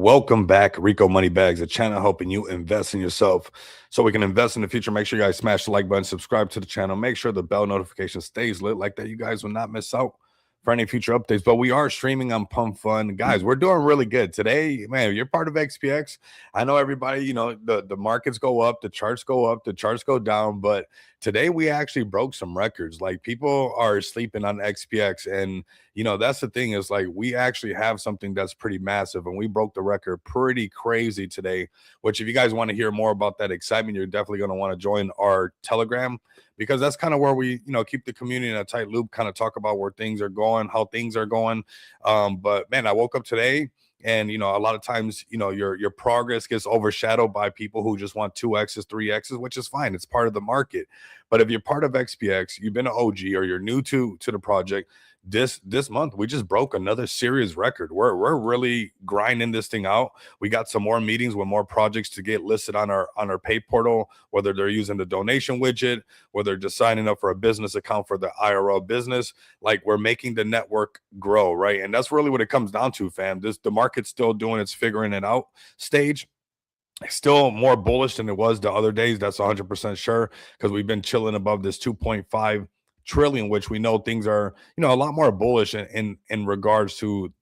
Welcome back, Rico Money Bags, a channel helping you invest in yourself so we can invest in the future. Make sure you guys smash the like button, subscribe to the channel, make sure the bell notification stays lit like that. You guys will not miss out for any future updates. But we are streaming on Pump Fun. Guys, we're doing really good today. Man, you're part of XPX. I know everybody, the markets go up, the charts go up, the charts go down, but today we actually broke some records. Like people are sleeping on XPX, and that's the thing, is like we actually have something that's pretty massive, and we broke the record pretty crazy today. Which, if you guys want to hear more about that excitement, you're definitely going to want to join our Telegram, because that's kind of where we keep the community in a tight loop, kind of talk about where things are going, how things are going. But man, I woke up today, and a lot of times your progress gets overshadowed by people who just want 2x's 3x's, which is fine. It's part of the market. But if you're part of XPX, you've been an OG, or you're new to the project, this month we just broke another series record. We're really grinding this thing out. We got some more meetings with more projects to get listed on our pay portal, whether they're using the donation widget, whether they're just signing up for a business account for the IRL business. Like, we're making the network grow, right? And that's really what it comes down to, fam. The market's still doing its figuring it out stage. Still more bullish than it was the other days. That's 100% sure, because we've been chilling above this 2.5 trillion, which we know things are, a lot more bullish in regards to,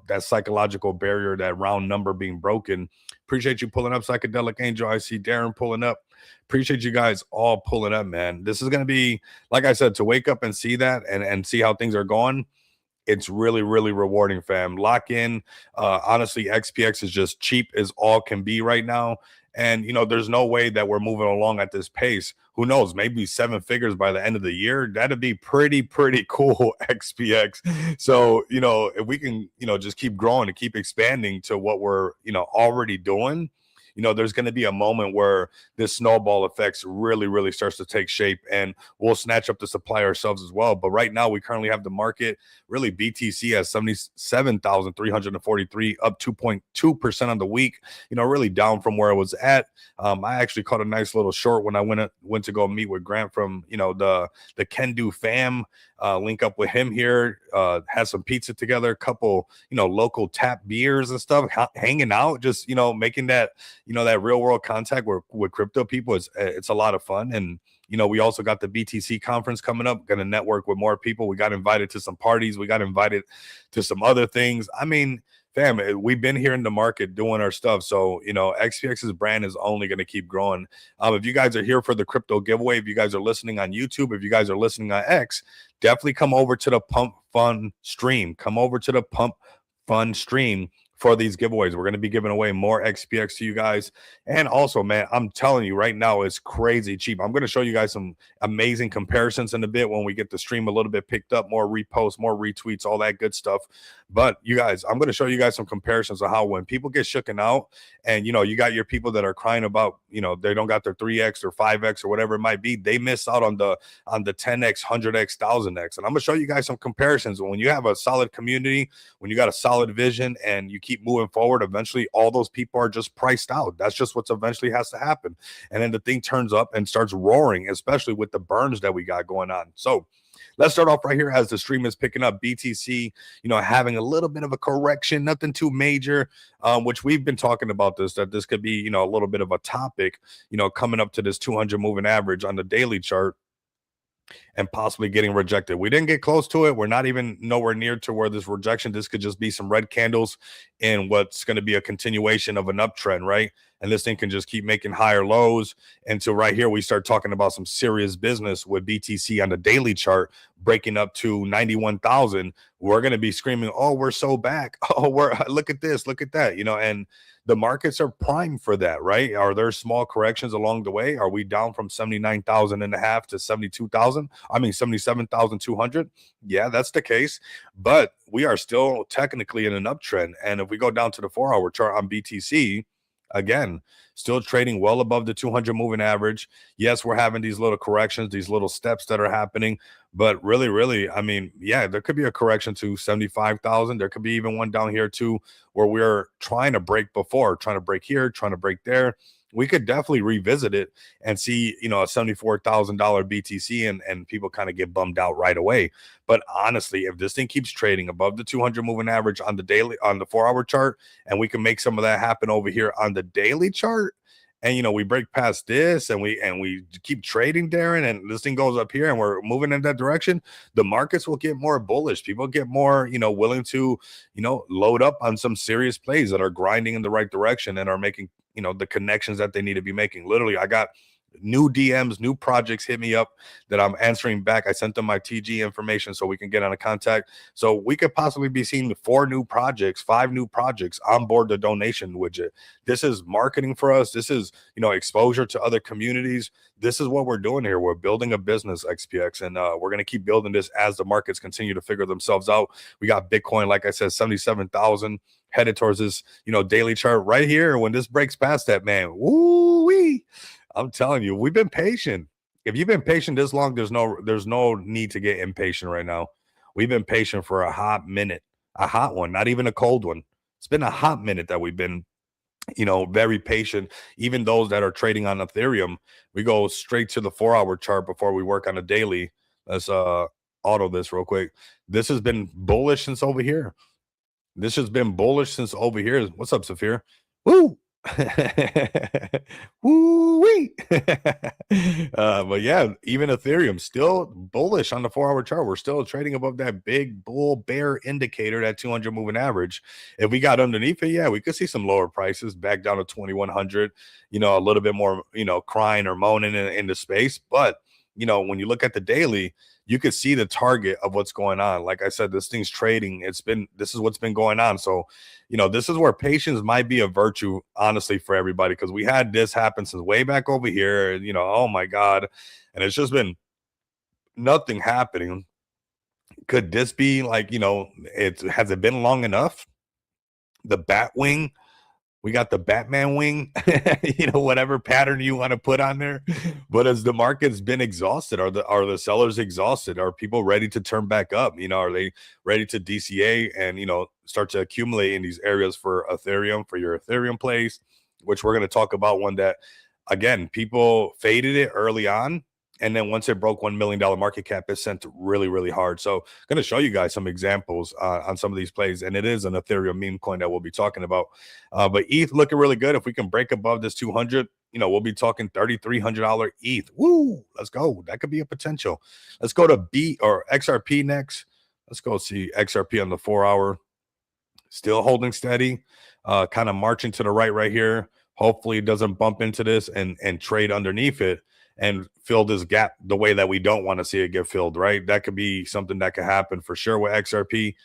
that psychological barrier, that round number being broken. Appreciate you pulling up, Psychedelic Angel. I see Darren pulling up. Appreciate you guys all pulling up, man. This is going to be, like I said, to wake up and see that and see how things are going. It's really, really rewarding, fam. Lock in. Honestly, XPX is just cheap as all can be right now. And, there's no way that we're moving along at this pace. Who knows? Maybe 7 figures by the end of the year. That'd be pretty cool, XPX. So, if we can, just keep growing and keep expanding to what we're, already doing, there's going to be a moment where this snowball effects really starts to take shape, and we'll snatch up the supply ourselves as well. But right now we currently have the market, really, BTC at 77,343, up 2.2% on the week, really down from where it was at. I actually caught a nice little short when I went to go meet with Grant from, the Can Do fam, link up with him here, had some pizza together, a couple, local tap beers and stuff, hanging out, just, making that, that real world contact with crypto people. It's a lot of fun. And we also got the BTC conference coming up, going to network with more people. We got invited to some parties, we got invited to some other things. I mean, fam, we've been here in the market doing our stuff. So, XPX's brand is only going to keep growing. If you guys are here for the crypto giveaway, if you guys are listening on YouTube, if you guys are listening on X, definitely come over to the Pump Fun stream. Come over to the Pump Fun stream for these giveaways. We're going to be giving away more XPX to you guys. And also, man, I'm telling you right now, it's crazy cheap. I'm going to show you guys some amazing comparisons in a bit when we get the stream a little bit picked up, more reposts, more retweets, all that good stuff. But you guys, I'm going to show you guys some comparisons of how, when people get shooken out, and you got your people that are crying about, they don't got their 3x or 5x or whatever it might be, they miss out on the 10x, 100x, 1000x. And I'm going to show you guys some comparisons. When you have a solid community, when you got a solid vision, and you keep moving forward, eventually all those people are just priced out. That's just what's eventually has to happen. And then the thing turns up and starts roaring, especially with the burns that we got going on. So let's start off right here as the stream is picking up. BTC, having a little bit of a correction, nothing too major, which we've been talking about that this could be, a little bit of a topic, coming up to this 200 moving average on the daily chart, and possibly getting rejected. We didn't get close to it. We're not even nowhere near to where this rejection. This could just be some red candles in what's going to be a continuation of an uptrend, right? And this thing can just keep making higher lows until right here we start talking about some serious business with BTC on the daily chart breaking up to 91,000. We're going to be screaming, "Oh, we're so back. Oh, look at this, look at that," and the markets are primed for that, right? Are there small corrections along the way? Are we down from 79,500 to 72,000? I mean, 77,200. Yeah, that's the case. But we are still technically in an uptrend. And if we go down to the 4-hour chart on BTC, again, still trading well above the 200 moving average. Yes, we're having these little corrections, these little steps that are happening. But really, I mean, yeah, there could be a correction to 75,000. There could be even one down here too, where we're trying to break before, trying to break here, trying to break there. we could definitely revisit it and see, a $74,000 BTC, and people kind of get bummed out right away. But honestly, if this thing keeps trading above the 200 moving average on the daily, on the 4 hour chart, and we can make some of that happen over here on the daily chart, and we break past this, and we keep trading, Darren, and this thing goes up here and we're moving in that direction, the markets will get more bullish. People get more, willing to, load up on some serious plays that are grinding in the right direction and are making, the connections that they need to be making. Literally, I got new DMs, new projects hit me up that I'm answering back. I sent them my TG information so we can get on a contact. So we could possibly be seeing 5 new projects on board the donation widget. This is marketing for us. This is, exposure to other communities. This is what we're doing here. We're building a business, XPX, and we're going to keep building this as the markets continue to figure themselves out. We got Bitcoin, like I said, 77,000 headed towards this, daily chart right here. When this breaks past that, man, woo-wee. I'm telling you, we've been patient. If you've been patient this long, there's no need to get impatient right now. We've been patient for a hot minute, a hot one, not even a cold one. It's been a hot minute that we've been, very patient. Even those that are trading on Ethereum, we go straight to the 4 hour chart before we work on a daily. Let's auto this real quick. This has been bullish since over here. This has been bullish since over here. What's up, Saphir? Woo! Woo-wee. But yeah, even Ethereum still bullish on the 4 hour chart. We're still trading above that big bull bear indicator, that 200 moving average. If we got underneath it, yeah, we could see some lower prices back down to 2100, a little bit more, crying or moaning in the space. But when you look at the daily, you could see the target of what's going on. Like I said, this thing's trading. This is what's been going on. So, this is where patience might be a virtue, honestly, for everybody, because we had this happen since way back over here, oh my God. And it's just been nothing happening. Could this be like, has it been long enough? The bat wing. We got the Batman wing, whatever pattern you want to put on there. But as the market's been exhausted, are the sellers exhausted? Are people ready to turn back up? Are they ready to DCA and, start to accumulate in these areas for Ethereum, for your Ethereum plays, which we're going to talk about one that, again, people faded it early on. And then once it broke $1 million market cap, it sent really, really hard. So I'm going to show you guys some examples on some of these plays. And it is an Ethereum meme coin that we'll be talking about. But ETH looking really good. If we can break above this 200, we'll be talking $3,300 ETH. Woo, let's go. That could be a potential. Let's go to B or XRP next. Let's go see XRP on the 4 hour. Still holding steady, kind of marching to the right here. Hopefully it doesn't bump into this and trade underneath it and fill this gap the way that we don't want to see it get filled, right? That could be something that could happen for sure with XRP.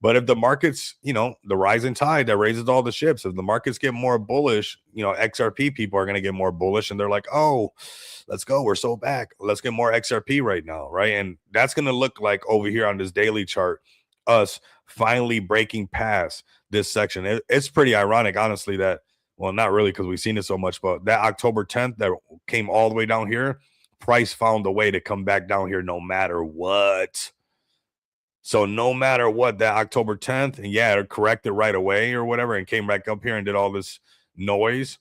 But if the markets, the rising tide that raises all the ships, if the markets get more bullish, XRP people are going to get more bullish, and they're like, oh, let's go. We're so back. Let's get more XRP right now, right? And that's going to look like over here on this daily chart, us finally breaking past this section. It's pretty ironic, honestly, that, well, not really, because we've seen it so much, but that October 10th that came all the way down here, price found a way to come back down here no matter what. So no matter what, that October 10th, and yeah, it corrected right away or whatever and came back up here and did all this noise,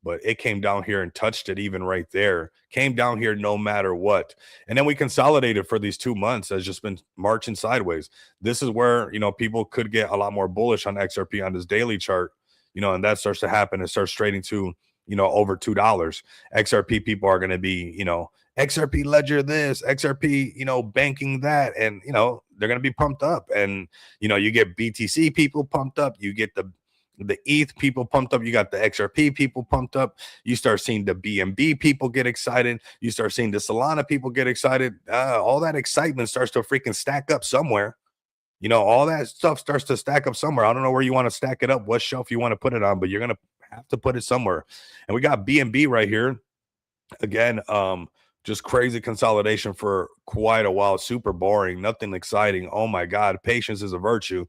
but it came down here and touched it even right there. Came down here no matter what. And then we consolidated for these 2 months. Has just been marching sideways. This is where, people could get a lot more bullish on XRP on this daily chart. And that starts to happen. It starts trading to, over $2. XRP people are going to be, XRP ledger this, XRP, banking that. And, they're going to be pumped up. And, you get BTC people pumped up. You get the ETH people pumped up. You got the XRP people pumped up. You start seeing the BNB people get excited. You start seeing the Solana people get excited. All that excitement starts to freaking stack up somewhere. All that stuff starts to stack up somewhere. I don't know where you want to stack it up, what shelf you want to put it on, but you're going to have to put it somewhere. And we got BNB right here. Again, just crazy consolidation for quite a while. Super boring, nothing exciting. Oh my God, patience is a virtue.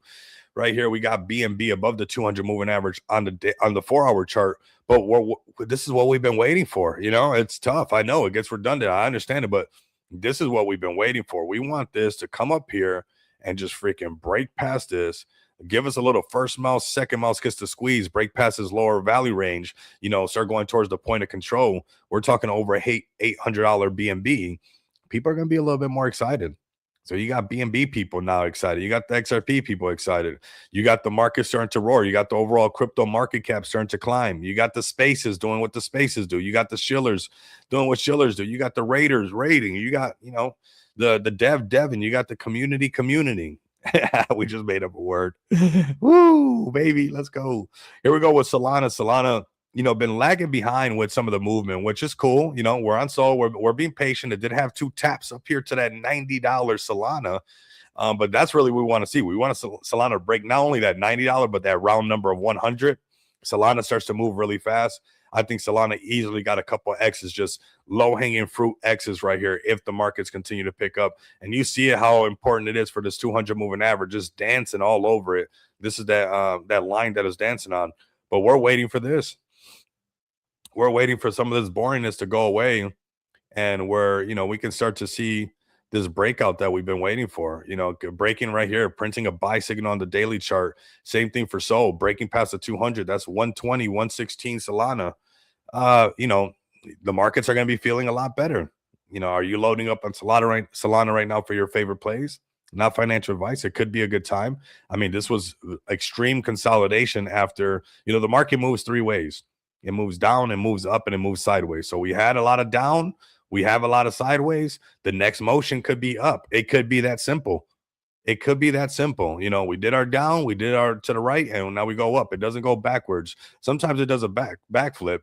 Right here, we got BNB above the 200 moving average on the 4 hour chart. But this is what we've been waiting for. It's tough. I know it gets redundant. I understand it, but this is what we've been waiting for. We want this to come up here and just freaking break past this. Give us a little first mouse, second mouse gets to squeeze, break past his lower value range, start going towards the point of control. We're talking over $800 BNB. People are going to be a little bit more excited. So you got BNB people now excited. You got the XRP people excited. You got the market starting to roar. You got the overall crypto market cap starting to climb. You got the spaces doing what the spaces do. You got the shillers doing what shillers do. You got the raiders raiding. You got, the deving. You got the community communing. We just made up a word. Woo, baby. Let's go. Here we go with Solana. Solana, been lagging behind with some of the movement, which is cool. We're on Sol. We're being patient. It did have 2 taps up here to that $90 Solana. But that's really what we want to see. We want Solana break not only that $90, but that round number of 100. Solana starts to move really fast. I think Solana easily got a couple of X's, just low-hanging fruit X's right here if the markets continue to pick up. And you see how important it is for this 200 moving average, just dancing all over it. This is that line that is dancing on. But we're waiting for this. We're waiting for some of this boringness to go away, and where we can start to see this breakout that we've been waiting for. Breaking right here, printing a buy signal on the daily chart. Same thing for Sol, breaking past the 200. That's 120, 116 Solana. The markets are going to be feeling a lot better. Are you loading up on Solana right now for your favorite plays? Not financial advice. It could be a good time. I mean, this was extreme consolidation after, the market moves 3 ways. It moves down, it moves up, and it moves sideways. So we had a lot of down. We have a lot of sideways. The next motion could be up. It could be that simple. It could be that simple. We did our down, we did our to the right, and now we go up. It doesn't go backwards. Sometimes it does a backflip.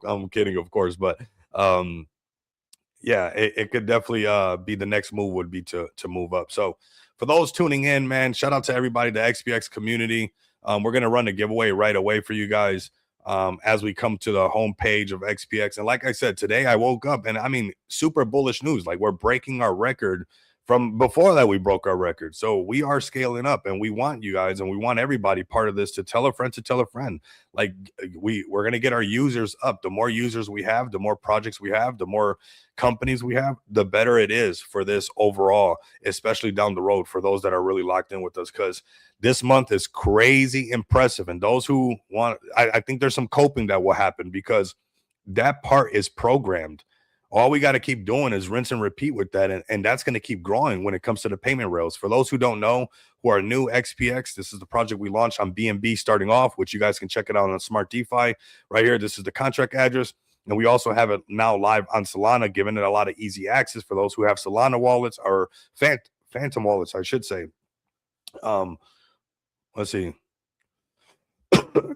I'm kidding, of course, but yeah, it could definitely be the next move would be to move up. So for those tuning in, man, shout out to everybody, the XPX community. We're gonna run a giveaway right away for you guys as we come to the homepage of XPX. And like I said, today I woke up and super bullish news. Like, we're breaking our record from before that. We broke our record. So we are scaling up, and we want you guys, and we want everybody part of this to tell a friend to tell a friend. Like, we're going to get our users up. The more users we have, the more projects we have, the more companies we have, the better it is for this overall, especially down the road for those that are really locked in with us, because this month is crazy impressive. And those who want, I think there's some coping that will happen, because that part is programmed. All we got to keep doing is rinse and repeat with that. And that's going to keep growing when it comes to the payment rails. For those who don't know, who are new, XPX, this is the project we launched on BNB starting off, which you guys can check it out on Smart DeFi right here. This is the contract address. And we also have it now live on Solana, giving it a lot of easy access for those who have Solana wallets, or Phantom wallets, I should say. Let's see.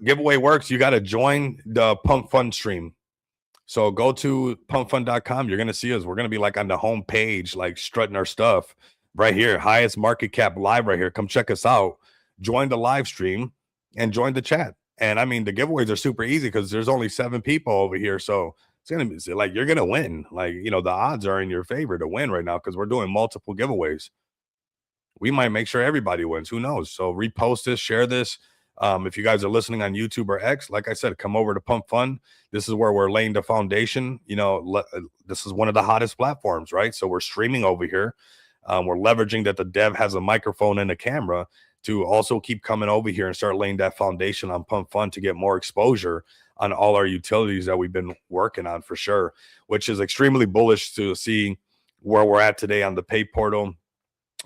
Giveaway works. You got to join the Pump Fund stream. So go to pumpfund.com. You're going to see us. We're going to be like on the home page, like strutting our stuff right here. Highest market cap live right here. Come check us out. Join the live stream and join the chat. And the giveaways are super easy because there's only 7 people over here. So it's going to be like, you're going to win. Like, the odds are in your favor to win right now, because we're doing multiple giveaways. We might make sure everybody wins. Who knows? So repost this, share this. If you guys are listening on YouTube or X, like I said, come over to Pump Fund. This is where we're laying the foundation. This is one of the hottest platforms, right? So we're streaming over here. We're leveraging that the dev has a microphone and a camera to also keep coming over here and start laying that foundation on Pump Fund to get more exposure on all our utilities that we've been working on, for sure, which is extremely bullish to see where we're at today on the pay portal.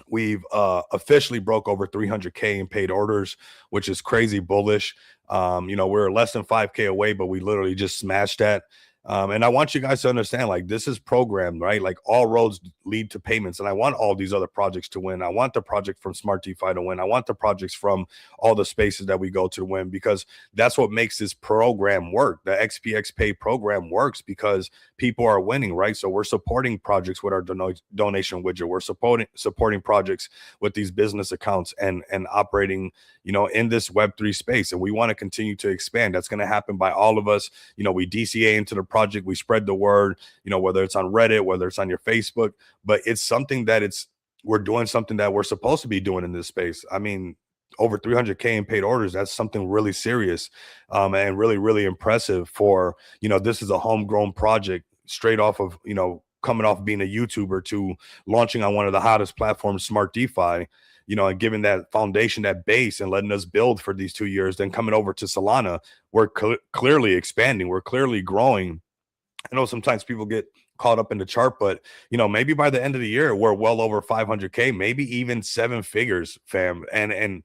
We've officially broke over 300K in paid orders, which is crazy bullish. We're less than 5K away, but we literally just smashed that. And I want you guys to understand, like, this is programmed, right? Like, all roads lead to payments. And I want all these other projects to win. I want the project from Smart DeFi to win. I want the projects from all the spaces that we go to win, because that's what makes this program work. The XPX Pay program works because people are winning, right? So we're supporting projects with our donation widget. We're supporting projects with these business accounts and operating, in this Web3 space. And we want to continue to expand. That's going to happen by all of us. We DCA into the project, we spread the word, whether it's on Reddit, whether it's on your Facebook, but it's something that we're doing something that we're supposed to be doing in this space. Over 300K in paid orders, that's something really serious, and really, really impressive for, this is a homegrown project straight off of, coming off being a YouTuber to launching on one of the hottest platforms, Smart DeFi, and giving that foundation, that base, and letting us build for these 2 years, then coming over to Solana, we're clearly expanding, we're clearly growing. I know sometimes people get caught up in the chart, but maybe by the end of the year, we're well over 500K, maybe even 7 figures, fam. And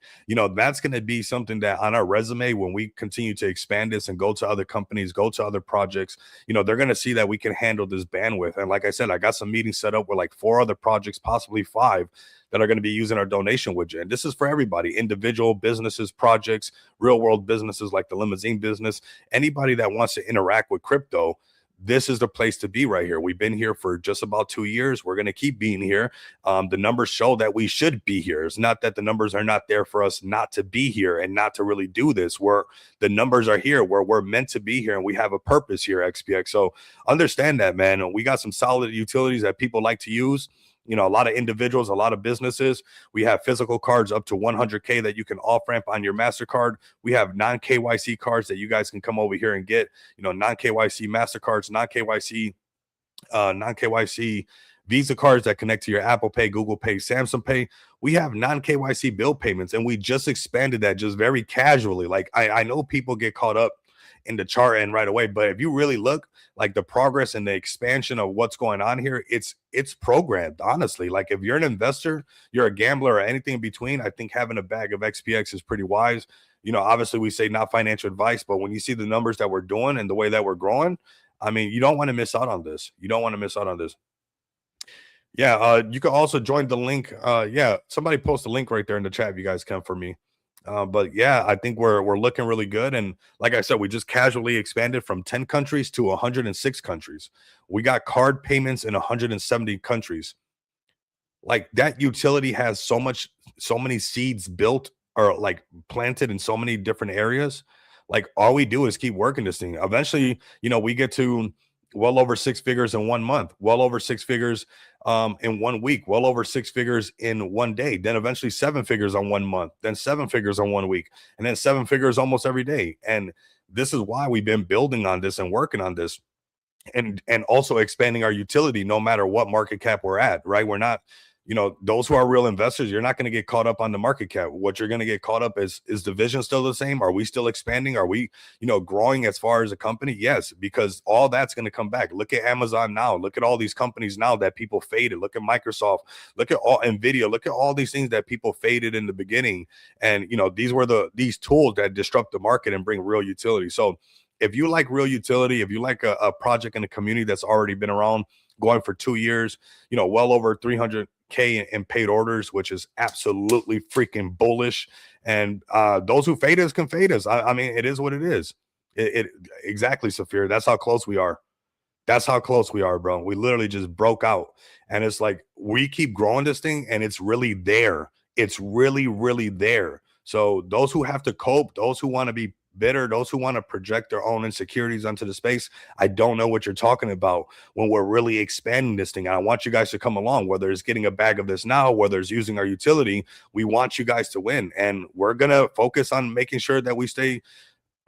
that's going to be something that on our resume, when we continue to expand this and go to other companies, go to other projects, they're going to see that we can handle this bandwidth. And like I said, I got some meetings set up with like 4 other projects, possibly 5, that are going to be using our donation widget. And this is for everybody, individual businesses, projects, real world businesses like the limousine business, anybody that wants to interact with crypto. This is the place to be right here. We've been here for just about 2 years. We're going to keep being here. The numbers show that we should be here. It's not that the numbers are not there for us not to be here and not to really do this. The numbers are here where we're meant to be here, and we have a purpose here, XPX. So understand that, man. We got some solid utilities that people like to use. A lot of individuals, a lot of businesses. We have physical cards up to 100K that you can off ramp on your MasterCard. We have non-KYC cards that you guys can come over here and get, non-KYC MasterCards, non-KYC Visa cards that connect to your Apple Pay, Google Pay, Samsung Pay. We have non-KYC bill payments, and we just expanded that just very casually. Like I know people get caught up in the chart and right away, but if you really look, like the progress and the expansion of what's going on here, it's programmed, honestly. Like if you're an investor, you're a gambler, or anything in between, I think having a bag of XPX is pretty wise. Obviously we say not financial advice, but when you see the numbers that we're doing and the way that we're growing, I mean, you don't want to miss out on this. You don't want to miss out on this. Yeah, you can also join the link. Yeah, somebody post a link right there in the chat if you guys can for me. But yeah, I think we're looking really good. And like I said, we just casually expanded from 10 countries to 106 countries. We got card payments in 170 countries. Like that utility has so many seeds built or like planted in so many different areas. Like all we do is keep working this thing. Eventually, we get to well over 6 figures in 1 month, well over 6 figures in 1 week, well over 6 figures in 1 day, then eventually 7 figures on 1 month, then 7 figures on 1 week, and then 7 figures almost every day. And this is why we've been building on this and working on this, and also expanding our utility no matter what market cap we're at, right? We're not, those who are real investors, you're not going to get caught up on the market cap. What you're going to get caught up is the vision still the same? Are we still expanding? Are we, growing as far as a company? Yes, because all that's going to come back. Look at Amazon now. Look at all these companies now that people faded. Look at Microsoft. Look at all Nvidia. Look at all these things that people faded in the beginning. And, these were these tools that disrupt the market and bring real utility. So if you like real utility, if you like a project in a community that's already been around, going for 2 years, well over 300K in paid orders, which is absolutely freaking bullish. And those who fade us can fade us. I mean, it is what it is. It exactly, Saphir. That's how close we are. That's how close we are, bro. We literally just broke out. And it's like we keep growing this thing, and it's really there. It's really, really there. So those who have to cope, those who want to be bitter, those who want to project their own insecurities onto the space, I don't know what you're talking about when we're really expanding this thing. I want you guys to come along, whether it's getting a bag of this now, whether it's using our utility. We want you guys to win, and we're gonna focus on making sure that we stay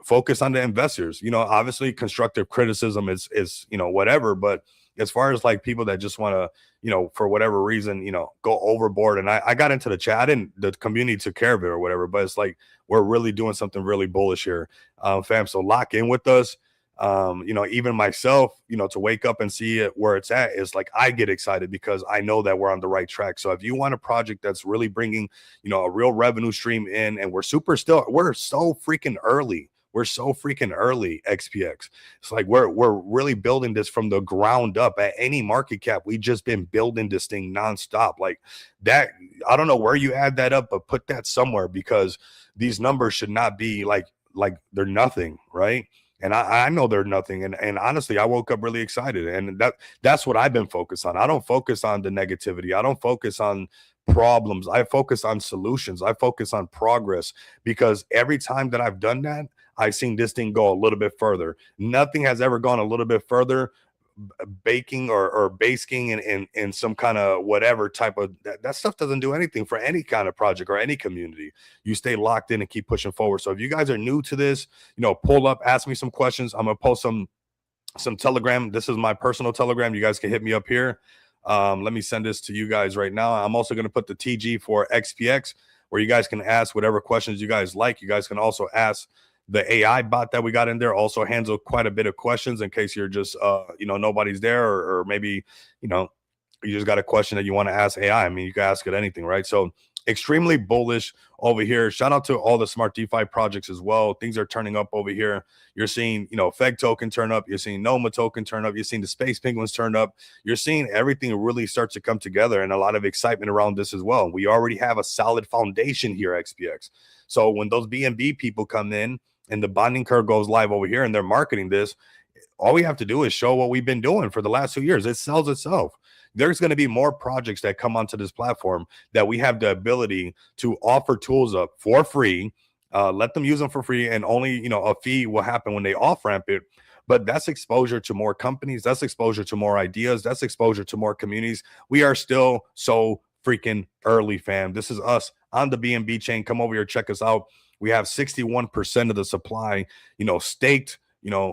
focused on the investors. Obviously constructive criticism is whatever, but as far as like people that just want to, for whatever reason, go overboard. And I got into the chat and the community took care of it or whatever, but it's like, we're really doing something really bullish here, fam. So lock in with us. Even myself, to wake up and see it where it's at is like, I get excited because I know that we're on the right track. So if you want a project that's really bringing, a real revenue stream in, and we're so freaking early. We're so freaking early, XPX. It's like we're really building this from the ground up. At any market cap, we just been building this thing nonstop. Like that, I don't know where you add that up, but put that somewhere, because these numbers should not be like they're nothing, right? And I know they're nothing. And honestly, I woke up really excited. And that's what I've been focused on. I don't focus on the negativity. I don't focus on problems. I focus on solutions. I focus on progress, because every time that I've done that, I've seen this thing go a little bit further. Nothing has ever gone a little bit further baking or basking in some kind of whatever type of that stuff doesn't do anything for any kind of project or any community. You stay locked in and keep pushing forward. So if you guys are new to this, pull up, ask me some questions. I'm gonna post some some Telegram. This is my personal Telegram. You guys can hit me up here. Let me send this to you guys right now. I'm also going to put the TG for XPX, where you guys can ask whatever questions you guys like. You guys can also ask the AI bot that we got in there. Also handle quite a bit of questions in case you're just, nobody's there, or maybe, you just got a question that you want to ask AI. I mean, you can ask it anything, right? So extremely bullish over here. Shout out to all the smart DeFi projects as well. Things are turning up over here. You're seeing, Feg token turn up. You're seeing Noma token turn up. You're seeing the Space Penguins turn up. You're seeing everything really start to come together, and a lot of excitement around this as well. We already have a solid foundation here, XPX. So when those BNB people come in and the bonding curve goes live over here and they're marketing this, all we have to do is show what we've been doing for the last 2 years. It sells itself. There's going to be more projects that come onto this platform that we have the ability to offer tools up for free, let them use them for free, and only, a fee will happen when they off-ramp it. But that's exposure to more companies. That's exposure to more ideas. That's exposure to more communities. We are still so freaking early, fam. This is us on the BNB chain. Come over here, check us out. We have 61% of the supply, staked.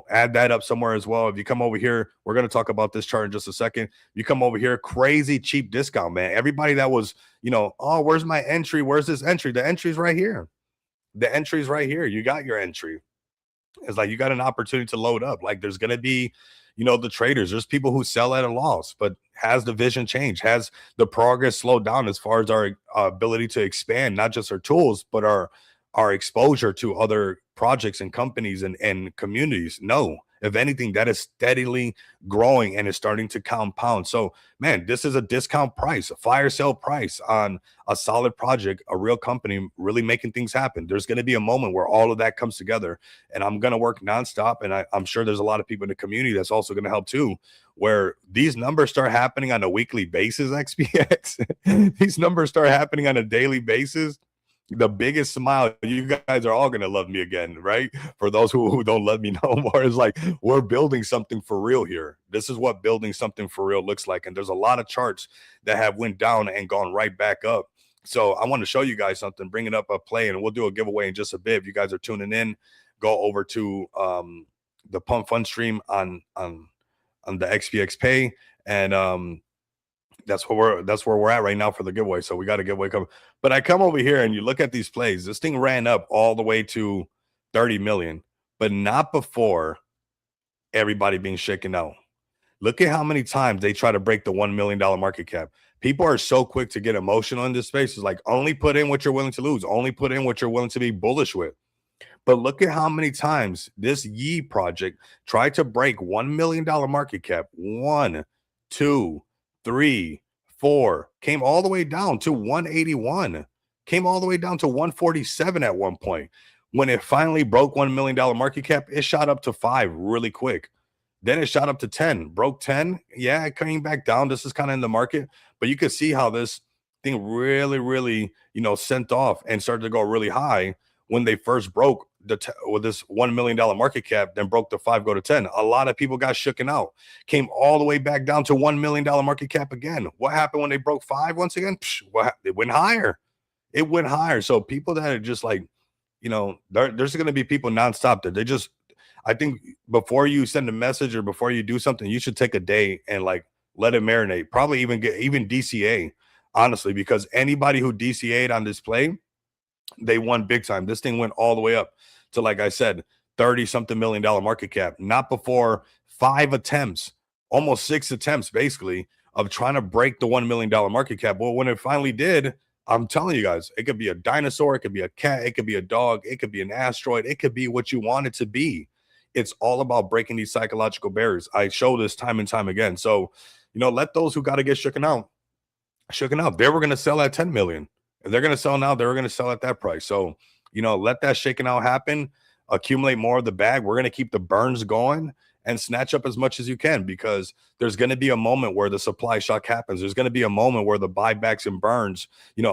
Add that up somewhere as well. If you come over here, we're going to talk about this chart in just a second. You come over here, crazy cheap discount, man. Everybody that was, oh, where's my entry? Where's this entry? The entry's right here. The entry's right here. You got your entry. It's like you got an opportunity to load up. Like there's going to be, the traders. There's people who sell at a loss, but has the vision changed? Has the progress slowed down as far as our ability to expand, not just our tools, but our exposure to other projects and companies and communities? No. If anything, that is steadily growing and is starting to compound. So, man, this is a discount price, a fire sale price on a solid project, a real company really making things happen. There's going to be a moment where all of that comes together, and I'm going to work nonstop. And I'm sure there's a lot of people in the community that's also going to help too, where these numbers start happening on a weekly basis, XPX. These numbers start happening on a daily basis. The biggest smile, you guys are all going to love me again, right? For those who don't love me no more, is like, we're building something for real here. This is what building something for real looks like. And there's a lot of charts that have went down and gone right back up. So I want to show you guys something, bring it up a play, and we'll do a giveaway in just a bit. If you guys are tuning in, go over to the Pump Fund stream on the XPX Pay, and that's where we're at right now for the giveaway. So we got a giveaway coming. But I come over here and you look at these plays. This thing ran up all the way to 30 million, but not before everybody being shaken out. Look at how many times they try to break the $1 million market cap. People are so quick to get emotional in this space. It's like, only put in what you're willing to lose. Only put in what you're willing to be bullish with. But look at how many times this Yi project tried to break $1 million market cap. 1, 2, 3, 4, came all the way down to 181, came all the way down to 147 at one point. When it finally broke $1 million market cap, it shot up to 5 really quick. Then it shot up to 10, broke 10. Yeah, it came back down. This is kind of in the market, but you could see how this thing really, sent off and started to go really high when they first broke with this $1 million market cap, then broke the 5, go to 10. A lot of people got shooken out, came all the way back down to $1 million market cap again. What happened when they broke 5 once again? It went higher. It went higher. So people that are just like, there's going to be people nonstop that they just, I think before you send a message or before you do something, you should take a day and like let it marinate. Probably even DCA, honestly, because anybody who DCA'd on this play, they won big time. This thing went all the way up to, like I said, 30-something million dollar market cap. Not before 5 attempts, almost 6 attempts, basically, of trying to break the $1 million market cap. Well, when it finally did, I'm telling you guys, it could be a dinosaur, it could be a cat, it could be a dog, it could be an asteroid, it could be what you want it to be. It's all about breaking these psychological barriers. I show this time and time again. So, let those who got to get shooken out. They were going to sell at 10 million. If they're going to sell now, they're going to sell at that price. So, let that shaking out happen, accumulate more of the bag. We're going to keep the burns going and snatch up as much as you can, because there's going to be a moment where the supply shock happens. There's going to be a moment where the buybacks and burns,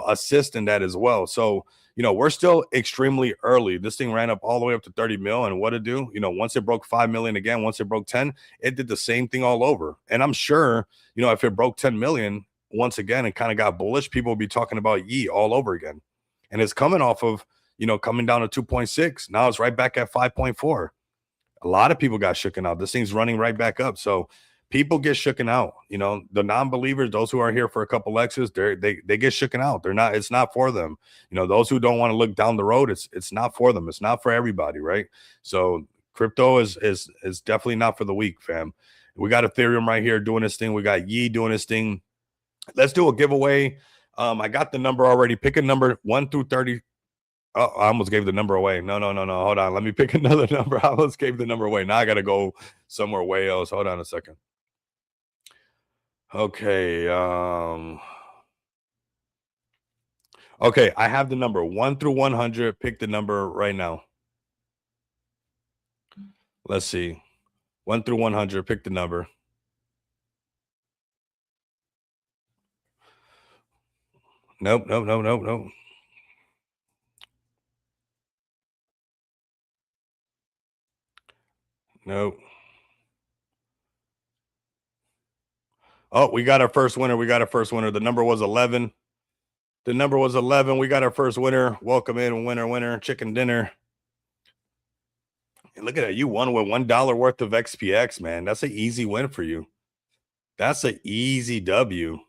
assist in that as well. So, we're still extremely early. This thing ran up all the way up to 30 mil. And what it do? Once it broke 5 million again, once it broke 10, it did the same thing all over. And I'm sure, if it broke 10 million, once again, and kind of got bullish, people will be talking about Yi all over again. And it's coming off of, coming down to 2.6. Now it's right back at 5.4. A lot of people got shooken out. This thing's running right back up. So people get shooken out. You know, the non-believers, those who are here for a couple X's, they get shooken out. They're not, it's not for them. You know, those who don't want to look down the road, it's not for them. It's not for everybody, right? So crypto is definitely not for the weak, fam. We got Ethereum right here doing this thing. We got Yi doing this thing. Let's do a giveaway. I got the number already. Pick a number 1 through 30. Oh, I almost gave the number away. No. Hold on. Let me pick another number. I almost gave the number away. Now I got to go somewhere way else. Hold on a second. Okay. Okay. I have the number 1 through 100. Pick the number right now. Let's see. 1 through 100. Pick the number. Nope. Nope. Oh, we got our first winner. The number was 11. The number was 11. We got our first winner. Welcome in, winner, chicken dinner. And look at that. You won with $1 worth of XPX, man. That's an easy win for you. That's an easy W.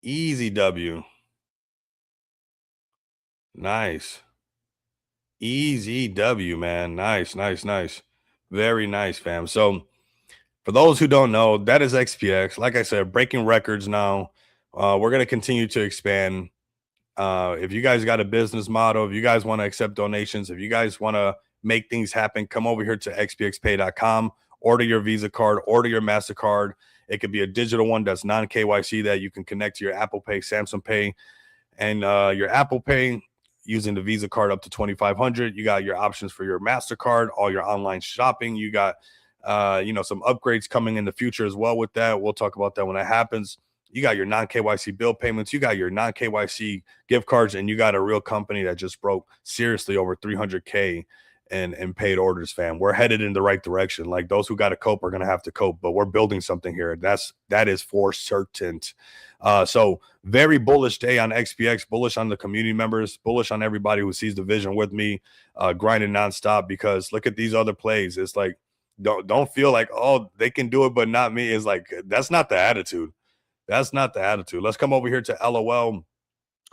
Easy W. Nice. Easy W, man. Nice. Very nice, fam. So for those who don't know, that is XPX. Like I said, breaking records now. We're going to continue to expand. If you guys got a business model, if you guys want to accept donations, if you guys want to make things happen, come over here to xpxpay.com, order your Visa card, order your MasterCard. It could be a digital one that's non-KYC that you can connect to your Apple Pay, Samsung Pay, and your Apple Pay using the Visa card up to $2,500. You got your options for your MasterCard, all your online shopping. You got, some upgrades coming in the future as well with that. We'll talk about that when that happens. You got your non-KYC bill payments. You got your non-KYC gift cards, and you got a real company that just broke seriously over 300K and paid orders, fam. We're headed in the right direction. Like those who got to cope are going to have to cope, but we're building something here. That is for certain. So very bullish day on XPX, bullish on the community members, bullish on everybody who sees the vision with me, grinding nonstop, because look at these other plays. It's like, don't feel like, oh, they can do it, but not me. It's like, that's not the attitude. That's not the attitude. Let's come over here to LOL.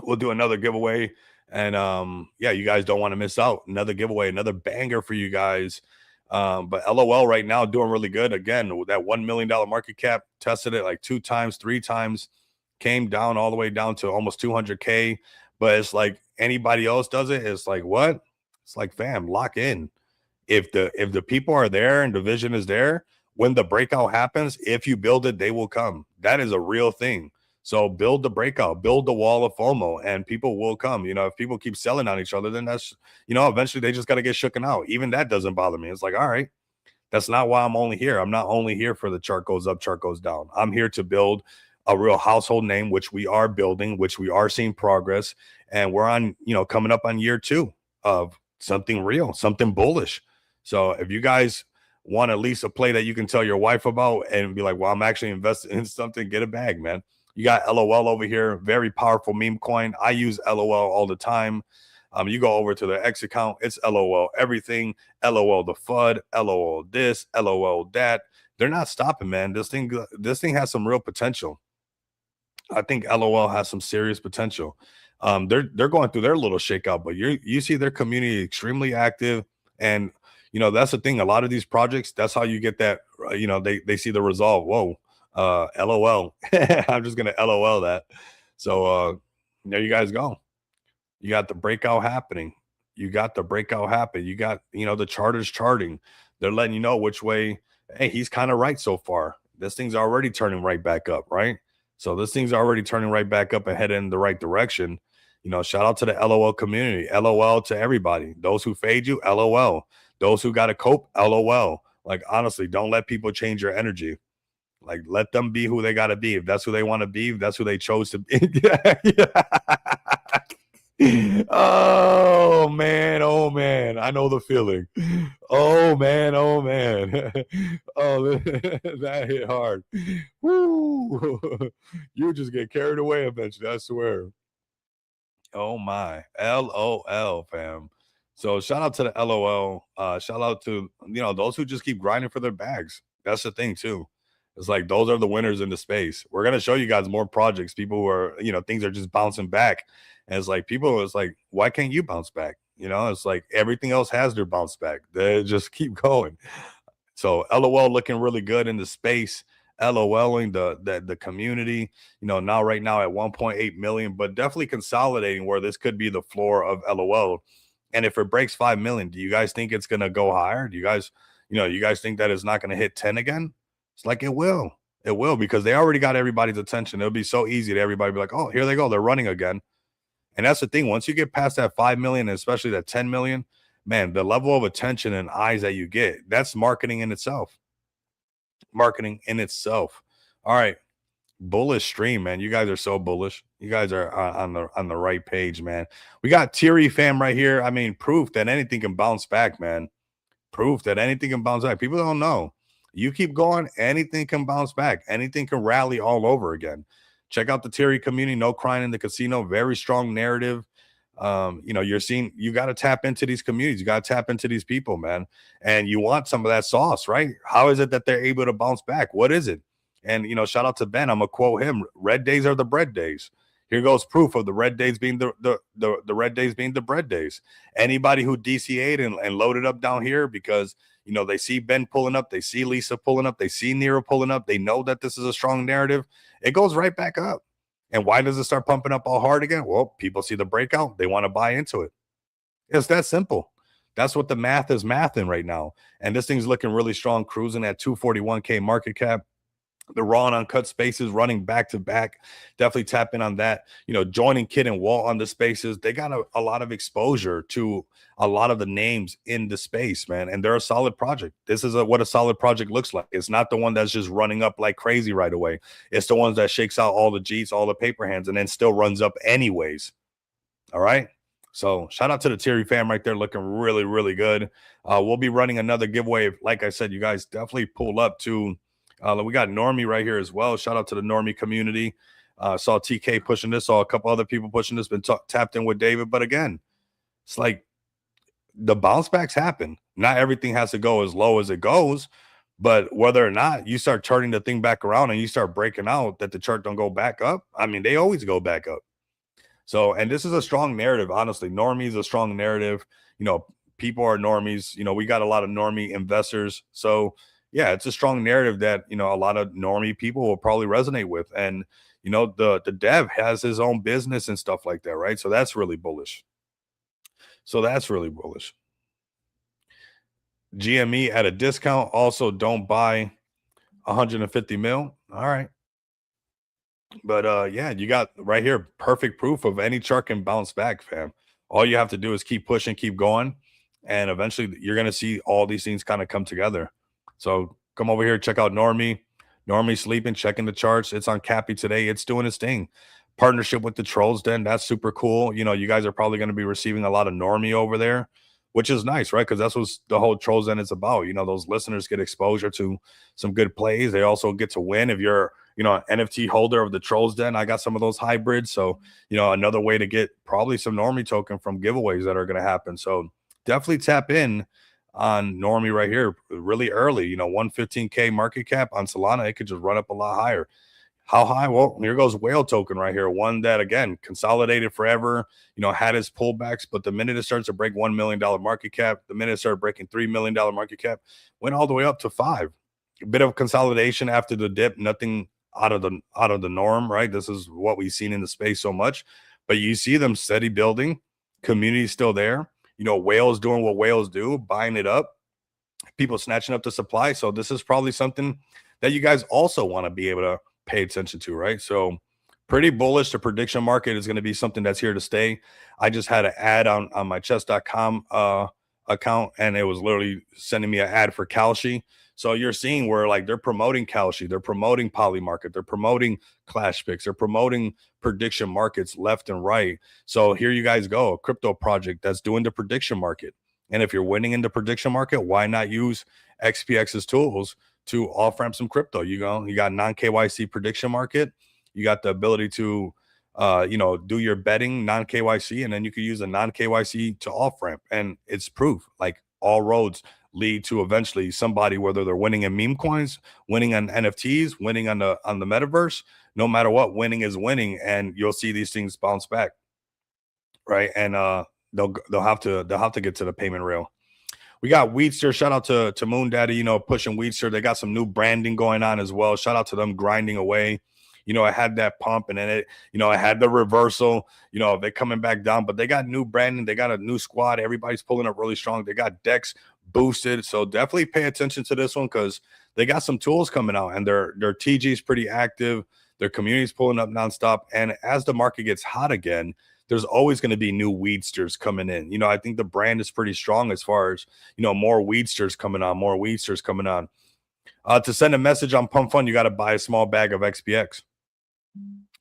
We'll do another giveaway. And yeah, you guys don't want to miss out. Another giveaway, another banger for you guys. But LOL right now doing really good. Again, that $1 million market cap, tested it like 2 times, 3 times, came down all the way down to almost 200K. But it's like anybody else does it. It's like, what? It's like, fam, lock in. If the people are there and the vision is there, when the breakout happens, if you build it, they will come. That is a real thing. So build the breakout, build the wall of FOMO, and people will come. You know, if people keep selling on each other, then that's, eventually they just got to get shooken out. Even that doesn't bother me. It's like, all right, that's not why I'm only here. I'm not only here for the chart goes up, chart goes down. I'm here to build a real household name, which we are building, which we are seeing progress. And we're on, coming up on year 2 of something real, something bullish. So if you guys want at least a play that you can tell your wife about and be like, well, I'm actually investing in something, get a bag, man. You got LOL over here, very powerful meme coin. I use LOL all the time. You go over to the X account, it's LOL everything, LOL the FUD, LOL this, LOL that. They're not stopping, man. This thing has some real potential. I think LOL has some serious potential. They're going through their little shakeout, but you see their community extremely active, and that's the thing. A lot of these projects, that's how you get that. They see the resolve. Whoa, LOL. I'm just gonna LOL that. So there you guys go. You got the breakout happening. You got the charters charting. They're letting you know which way. Hey, he's kind of right so far. This thing's already turning right back up, right? So this thing's already turning right back up and heading in the right direction. Shout out to the LOL community. LOL to everybody. Those who fade you, LOL. Those who got to cope, LOL. Like, honestly, don't let people change your energy. Like, let them be who they got to be. If that's who they want to be, if that's who they chose to be. Oh man, I know the feeling. Oh man. Oh, that hit hard. Woo. You just get carried away eventually, I swear. Oh my, LOL, fam. So shout out to the LOL. Shout out to those who just keep grinding for their bags. That's the thing too. It's like those are the winners in the space. We're gonna show you guys more projects. People who are things are just bouncing back, and it's like people. It's like why can't you bounce back? It's like everything else has their bounce back. They just keep going. So LOL looking really good in the space. LOLing the community, now right now at 1.8 million, but definitely consolidating where this could be the floor of LOL. And if it breaks 5 million, do you guys think it's gonna go higher? Do you guys think that it's not gonna hit 10 again? It's like it will. It will because they already got everybody's attention. It'll be so easy to everybody be like, oh, here they go, they're running again. And that's the thing. Once you get past that 5 million, and especially that 10 million, man, the level of attention and eyes that you get, that's marketing in itself. Marketing in itself. All right. Bullish stream, man. You guys are so bullish. You guys are on the right page, man. We got Teary fam right here. I mean, proof that anything can bounce back, man. Proof that anything can bounce back. People don't know. You keep going, anything can bounce back. Anything can rally all over again. Check out the Teary community. No crying in the casino. Very strong narrative. You're seeing you got to tap into these communities. You got to tap into these people, man. And you want some of that sauce, right? How is it that they're able to bounce back? What is it? And shout out to Ben. I'm gonna quote him: "Red days are the bread days." Here goes proof of the red days being the red days being the bread days. Anybody who DCA'd and loaded up down here because they see Ben pulling up, they see Lisa pulling up, they see Nero pulling up, they know that this is a strong narrative. It goes right back up. And why does it start pumping up all hard again? Well, people see the breakout, they want to buy into it. It's that simple. That's what the math is mathing right now. And this thing's looking really strong, cruising at 241K market cap. The raw and uncut spaces running back to back. Definitely tap in on that. Joining Kid and Walt on the spaces. They got a lot of exposure to a lot of the names in the space, man. And they're a solid project. This is what a solid project looks like. It's not the one that's just running up like crazy right away. It's the ones that shakes out all the G's, all the paper hands, and then still runs up anyways. All right. So shout out to the Terry fam right there, looking really, really good. We'll be running another giveaway. Like I said, you guys definitely pull up to. We got Normie right here as well. Shout out to the Normie community. Saw TK pushing this, saw a couple other people pushing this, been tapped in with David. But again, it's like the bounce backs happen. Not everything has to go as low as it goes, but whether or not you start turning the thing back around and you start breaking out that the chart don't go back up, I mean, they always go back up. So, and this is a strong narrative, honestly. Normie is a strong narrative. People are normies. We got a lot of normie investors. So, yeah, it's a strong narrative that a lot of normie people will probably resonate with. And the dev has his own business and stuff like that, right? So that's really bullish. GME at a discount. Also, don't buy 150 mil. All right. But yeah, you got right here perfect proof of any chart can bounce back, fam. All you have to do is keep pushing, keep going, and eventually you're gonna see all these things kind of come together. So come over here, check out Normie. Normie sleeping, checking the charts. It's on Cappy today. It's doing its thing. Partnership with the Trolls Den. That's super cool. You guys are probably going to be receiving a lot of Normie over there, which is nice, right? Because that's what the whole Trolls Den is about. Those listeners get exposure to some good plays. They also get to win. If you're, an NFT holder of the Trolls Den, I got some of those hybrids. So, another way to get probably some Normie token from giveaways that are going to happen. So definitely tap in on Normie right here really early. 115K market cap on Solana. It could just run up a lot higher. How high? Well, here goes Whale token right here. One that, again, consolidated forever, had its pullbacks. But the minute it starts to break $1 million market cap, the minute it started breaking $3 million market cap, went all the way up to 5. A bit of consolidation after the dip. Nothing out of the norm, right? This is what we've seen in the space so much. But you see them steady building. Community still there. Whales doing what whales do, buying it up, people snatching up the supply. So this is probably something that you guys also want to be able to pay attention to, right? So pretty bullish. The prediction market is going to be something that's here to stay. I just had an ad on my chess.com account, and it was literally sending me an ad for Kalshi. So you're seeing where like they're promoting Kalshi, they're promoting Polymarket, they're promoting Clash Picks, they're promoting prediction markets left and right. So here you guys go, a crypto project that's doing the prediction market. And if you're winning in the prediction market, why not use XPX's tools to off ramp some crypto? You got non-KYC prediction market. You got the ability to do your betting non-KYC, and then you could use a non-KYC to off ramp, and it's proof. Like all roads lead to eventually somebody, whether they're winning in meme coins, winning on NFTs, winning on the metaverse. No matter what, winning is winning, and you'll see these things bounce back, right? And they'll have to get to the payment rail. We got Weedster. Shout out to Moon Daddy, pushing Weedster. They got some new branding going on as well. Shout out to them grinding away. I had that pump, and then I had the reversal, they're coming back down, but they got new branding. They got a new squad. Everybody's pulling up really strong. They got decks boosted. So definitely pay attention to this one, because they got some tools coming out, and their TG is pretty active. Their community's pulling up nonstop. And as the market gets hot again, there's always going to be new weedsters coming in. I think the brand is pretty strong as far as, more weedsters coming on, more weedsters coming on. To send a message on Pump Fund, you got to buy a small bag of XPX.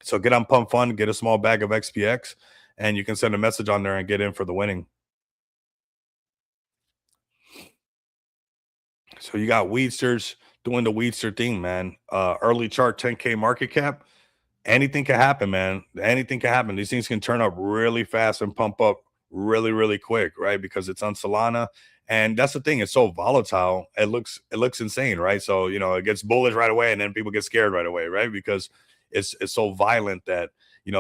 So get on Pump Fund, get a small bag of XPX, and you can send a message on there and get in for the winning. So you got Weedsters doing the Weedster thing, man. Early chart 10K market cap. Anything can happen, man. Anything can happen. These things can turn up really fast and pump up really, really quick, right? Because it's on Solana. And that's the thing. It's so volatile. It looks insane, right? So, it gets bullish right away, and then people get scared right away, right? Because it's so violent that,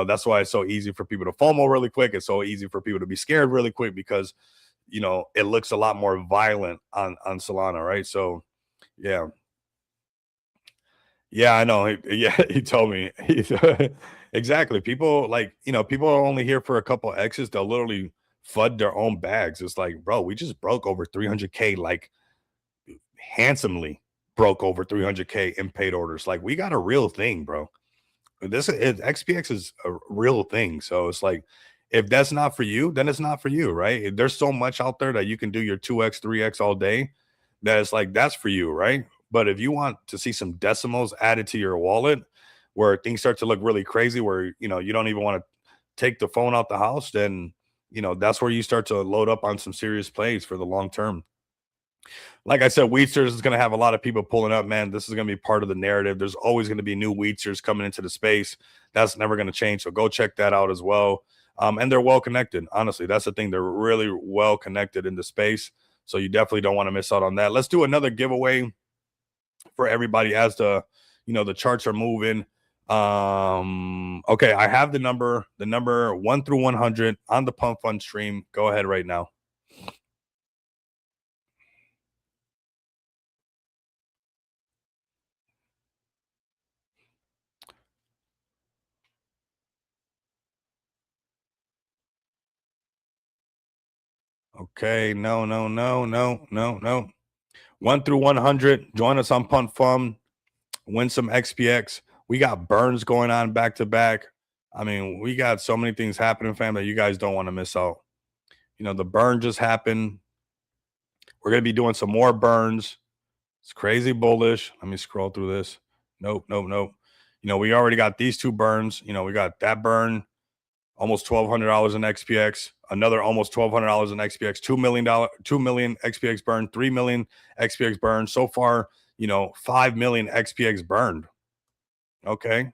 that's why it's so easy for people to FOMO really quick. It's so easy for people to be scared really quick, because, it looks a lot more violent on Solana, right? So, yeah. Yeah, I know. He told me. Exactly. People people are only here for a couple X's. They'll literally FUD their own bags. It's like, bro, we just broke over 300K, like handsomely broke over 300K in paid orders. Like, we got a real thing, bro. XPX is a real thing. So it's like, if that's not for you, then it's not for you, right? There's so much out there that you can do your 2X, 3X all day, that it's like, that's for you, right? But if you want to see some decimals added to your wallet, where things start to look really crazy, where you don't even want to take the phone out the house, then that's where you start to load up on some serious plays for the long term. Like I said, Weedsters is going to have a lot of people pulling up, man. This is going to be part of the narrative. There's always going to be new Weedsters coming into the space. That's never going to change. So go check that out as well. And they're well connected. Honestly, that's the thing. They're really well connected in the space. So you definitely don't want to miss out on that. Let's do another giveaway for everybody as the charts are moving. Okay, I have the number 1 through 100 on the Pump Fund stream. Go ahead right now. Okay, no. 1 through 100. Join us on Pump Fund. Win some XPX. We got burns going on back to back. I mean, we got so many things happening, fam, that you guys don't want to miss out. The burn just happened. We're going to be doing some more burns. It's crazy bullish. Let me scroll through this. Nope. We already got these two burns. We got that burn, almost $1,200 in XPX, another almost $1,200 in XPX, $2 million XPX burn, 3 million XPX burn. So far, 5 million XPX burned. Okay.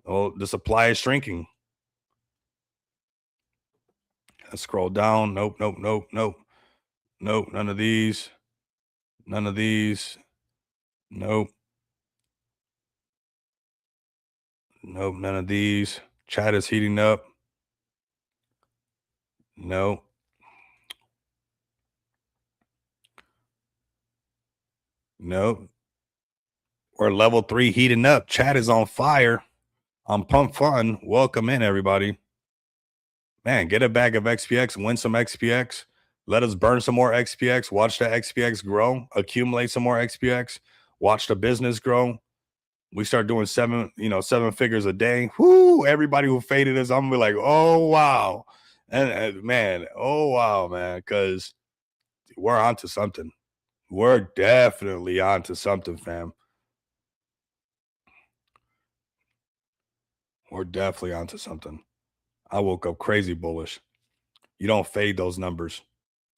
Well, the supply is shrinking. Let's scroll down. Nope. None of these. None of these. Nope. None of these. Chat is heating up. Nope. We're level 3 heating up. Chat is on fire. On Pump Fund. Welcome in, everybody. Man, get a bag of XPX, win some XPX. Let us burn some more XPX. Watch the XPX grow. Accumulate some more XPX. Watch the business grow. We start doing 7 figures a day. Whoo! Everybody who faded us, I'm gonna be like, oh wow, and man, oh wow, man, because we're onto something. We're definitely onto something, fam. We're definitely onto something. I woke up crazy bullish. You don't fade those numbers.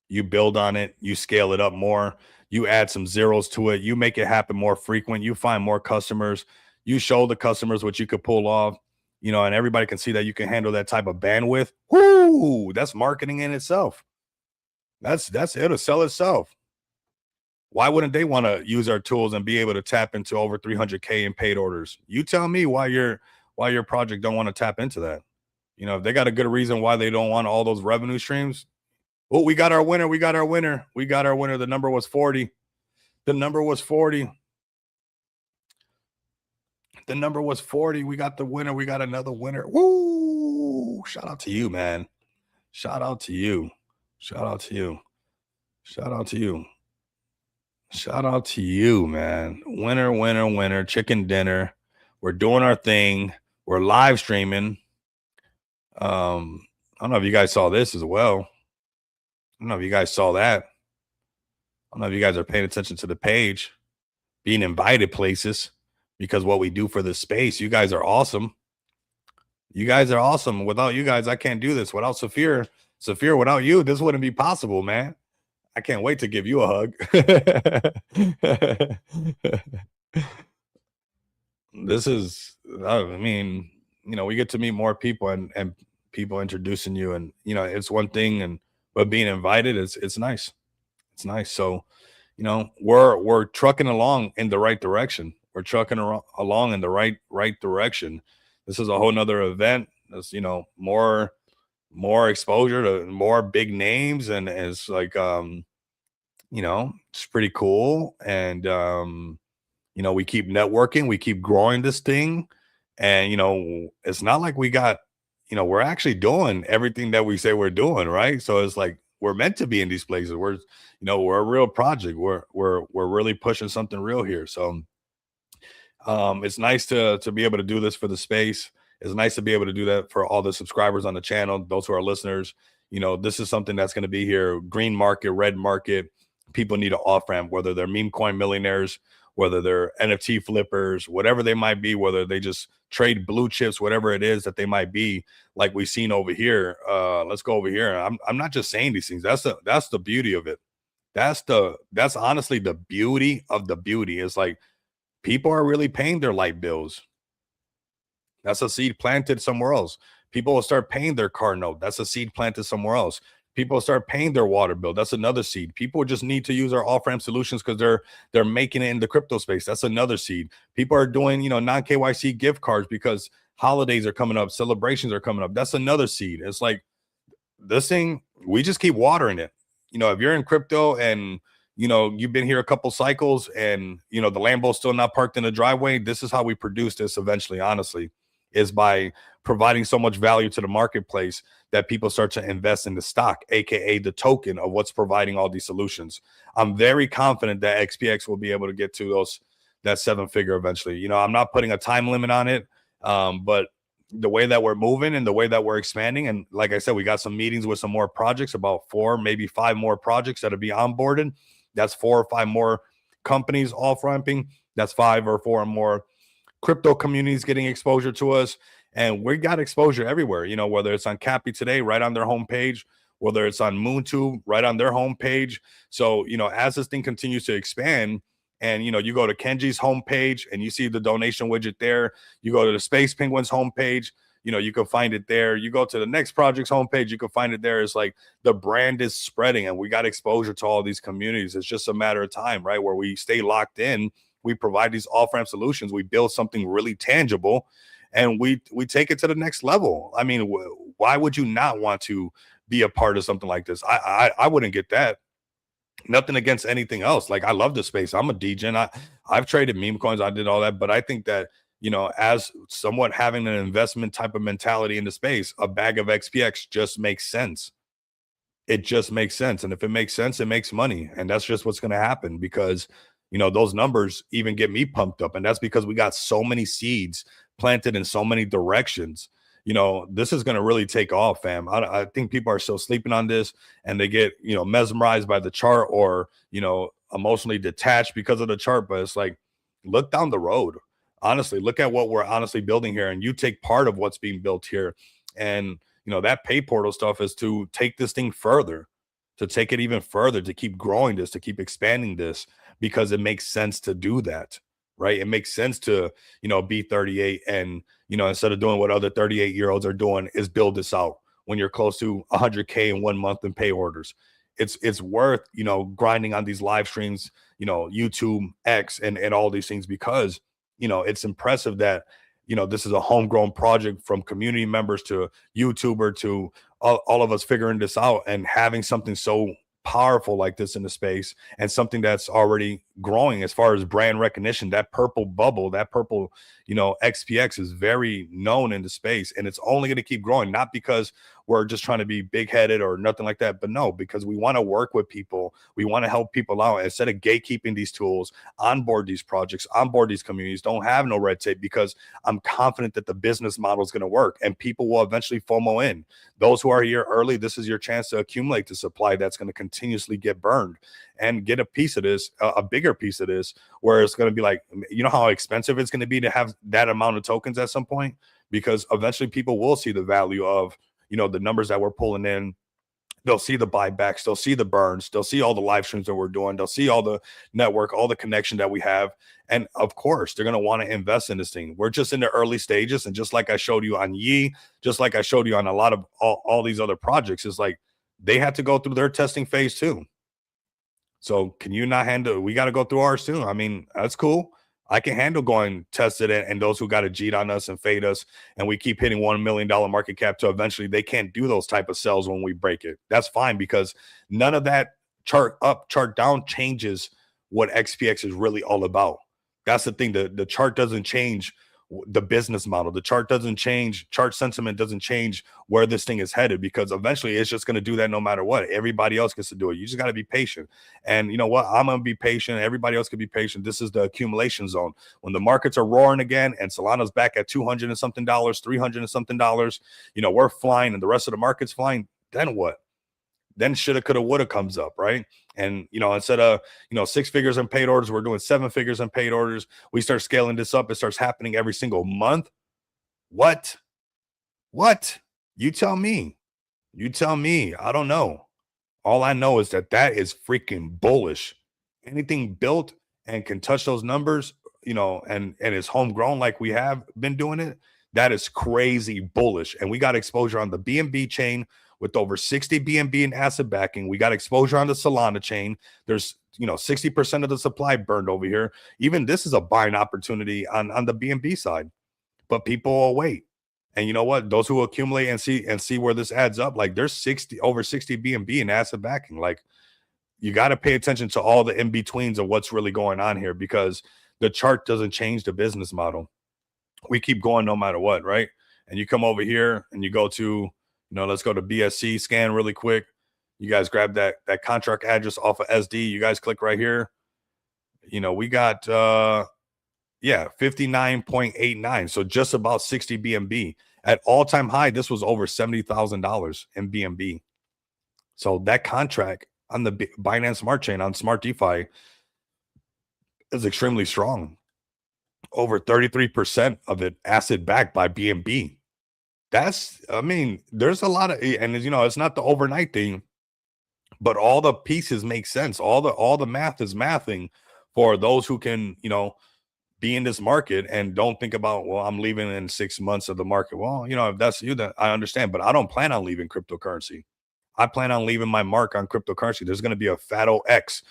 You build on it. You scale it up more. You add some zeros to it. You make it happen more frequent. You find more customers. You show the customers what you could pull off. and everybody can see that you can handle that type of bandwidth. Whoo, that's marketing in itself. That's it'll sell itself. Why wouldn't they want to use our tools and be able to tap into over 300K in paid orders? You tell me why your project don't want to tap into that. If they got a good reason why they don't want all those revenue streams. Oh, we got our winner. We got our winner. We got our winner. The number was 40. The number was 40. The number was 40. We got the winner. We got another winner. Woo! Shout out to you, man. Shout out to you. Shout out to you. Shout out to you. Shout out to you, man. Winner, winner, winner. Chicken dinner. We're doing our thing. We're live streaming. I don't know if you guys saw this as well. I don't know if you guys saw that. I don't know if you guys are paying attention to the page, being invited places, because what we do for this space. You guys are awesome. You guys are awesome. Without you guys, I can't do this. Without Saphir, without you, this wouldn't be possible, man. I can't wait to give you a hug. This is, I mean, we get to meet more people and people introducing you, and it's one thing, but being invited it's nice. It's nice. So, we're trucking along in the right direction. We're trucking along in the right direction. This is a whole nother event. There's, more exposure to more big names, and it's like it's pretty cool. And we keep networking, we keep growing this thing. And it's not like we got, we're actually doing everything that we say we're doing, right? So it's like we're meant to be in these places. We're a real project. We're really pushing something real here. So it's nice to be able to do this for the space. It's nice to be able to do that for all the subscribers on the channel, those who are listeners. This is something that's going to be here. Green market, red market. People need an off ramp, whether they're meme coin millionaires, whether they're NFT flippers, whatever they might be, whether they just trade blue chips, whatever it is that they might be, like we've seen over here. Let's go over here. I'm not just saying these things. That's the beauty of it. That's honestly the beauty of the beauty. Is like people are really paying their light bills. That's a seed planted somewhere else. People will start paying their car note. That's a seed planted somewhere else. People will start paying their water bill. That's another seed. People just need to use our off-ramp solutions because they're making it in the crypto space. That's another seed. People are doing, non-KYC gift cards because holidays are coming up, celebrations are coming up. That's another seed. It's like this thing, we just keep watering it. If you're in crypto and you've been here a couple cycles and the Lambo's still not parked in the driveway, this is how we produce this eventually, honestly, is by providing so much value to the marketplace that people start to invest in the stock, aka the token of what's providing all these solutions. I'm very confident that XPX will be able to get to that 7-figure eventually. I'm not putting a time limit on it, but the way that we're moving and the way that we're expanding, and like I said, we got some meetings with some more projects, about 4, maybe 5 more projects that'll be onboarded. That's 4 or 5 more companies off ramping. That's 5 or 4 more crypto communities getting exposure to us. And we got exposure everywhere, whether it's on Cappy Today, right on their homepage, whether it's on MoonTube, right on their homepage. So, as this thing continues to expand, and, you go to Kenji's homepage and you see the donation widget there, you go to the Space Penguins homepage, you can find it there. You go to the next project's homepage, you can find it there. It's like the brand is spreading and we got exposure to all these communities. It's just a matter of time, right? Where we stay locked in. We provide these off-ramp solutions. We build something really tangible and we take it to the next level. I mean, why would you not want to be a part of something like this? I wouldn't get that. Nothing against anything else. Like, I love the space. I'm a DJ. I've traded meme coins. I did all that. But I think that, as somewhat having an investment type of mentality in the space, a bag of XPX just makes sense. It just makes sense. And if it makes sense, it makes money. And that's just what's going to happen because, those numbers even get me pumped up. And that's because we got so many seeds planted in so many directions. This is going to really take off, fam. I think people are still sleeping on this and they get, mesmerized by the chart or, emotionally detached because of the chart. But it's like, look down the road. Honestly, look at what we're honestly building here and you take part of what's being built here. And, that pay portal stuff is to take this thing further, to take it even further, to keep growing this, to keep expanding this because it makes sense to do that. right? It makes sense to, be 38 and, instead of doing what other 38-year-olds are doing, is build this out when you're close to 100K in 1 month in pay orders. It's worth, grinding on these live streams, YouTube, X, and all these things, because, it's impressive that, this is a homegrown project from community members to YouTuber to all of us figuring this out and having something so powerful like this in the space, and something that's already growing as far as brand recognition. That purple bubble, that purple, XPX is very known in the space, and it's only going to keep growing, not because we're just trying to be big headed or nothing like that, but no, because we want to work with people. We want to help people out instead of gatekeeping these tools, onboard these projects, onboard these communities, don't have no red tape, because I'm confident that the business model is going to work and people will eventually FOMO in. Those who are here early, this is your chance to accumulate the supply that's going to continuously get burned and get a piece of this, a bigger piece of this, where it's going to be like, how expensive it's going to be to have that amount of tokens at some point, because eventually people will see the value of, the numbers that we're pulling in. They'll see the buybacks, they'll see the burns, they'll see all the live streams that we're doing, they'll see all the network, all the connection that we have. And of course, they're going to want to invest in this thing. We're just in the early stages. And just like I showed you on Yi, just like I showed you on a lot of all these other projects, is like they had to go through their testing phase too. So can you not handle? We got to go through ours too. I mean, that's cool. I can handle going tested and those who got to cheat on us and fade us, and we keep hitting $1 million market cap to eventually they can't do those type of sells when we break it. That's fine, because none of that chart up, chart down changes what XPX is really all about. That's the thing. The chart doesn't change the business model. The chart doesn't change. Chart sentiment doesn't change where this thing is headed, because eventually it's just going to do that no matter what. Everybody else gets to do it. You just got to be patient. And you know what? I'm going to be patient. Everybody else can be patient. This is the accumulation zone. When the markets are roaring again and Solana's back at 200 and something dollars, 300 and something dollars, we're flying and the rest of the market's flying, then what? Then shoulda, coulda, woulda comes up, right? And, instead of, 6 figures in paid orders, we're doing 7 figures in paid orders. We start scaling this up. It starts happening every single month. What? You tell me. I don't know. All I know is that is freaking bullish. Anything built and can touch those numbers, and is homegrown like we have been doing it, that is crazy bullish. And we got exposure on the BNB chain with over 60 BNB in asset backing. We got exposure on the Solana chain. There's 60% of the supply burned over here. Even this is a buying opportunity on the BNB side, but people will wait. And you know what? Those who accumulate and see where this adds up, like there's over 60 BNB in asset backing. Like you got to pay attention to all the in-betweens of what's really going on here, because the chart doesn't change the business model. We keep going no matter what, right? And you come over here and you go to, let's go to BSC scan really quick. You guys grab that contract address off of SD. You guys click right here. We got 59.89. So just about 60 BNB. At all-time high, this was over $70,000 in BNB. So that contract on the Binance Smart Chain on Smart DeFi is extremely strong. Over 33% of it asset backed by BNB. There's a lot of, and it's not the overnight thing, but all the pieces make sense. All the math is mathing for those who can, be in this market and don't think about, well, I'm leaving in 6 months of the market. Well, if that's you, then I understand, but I don't plan on leaving cryptocurrency. I plan on leaving my mark on cryptocurrency. There's going to be a fat X,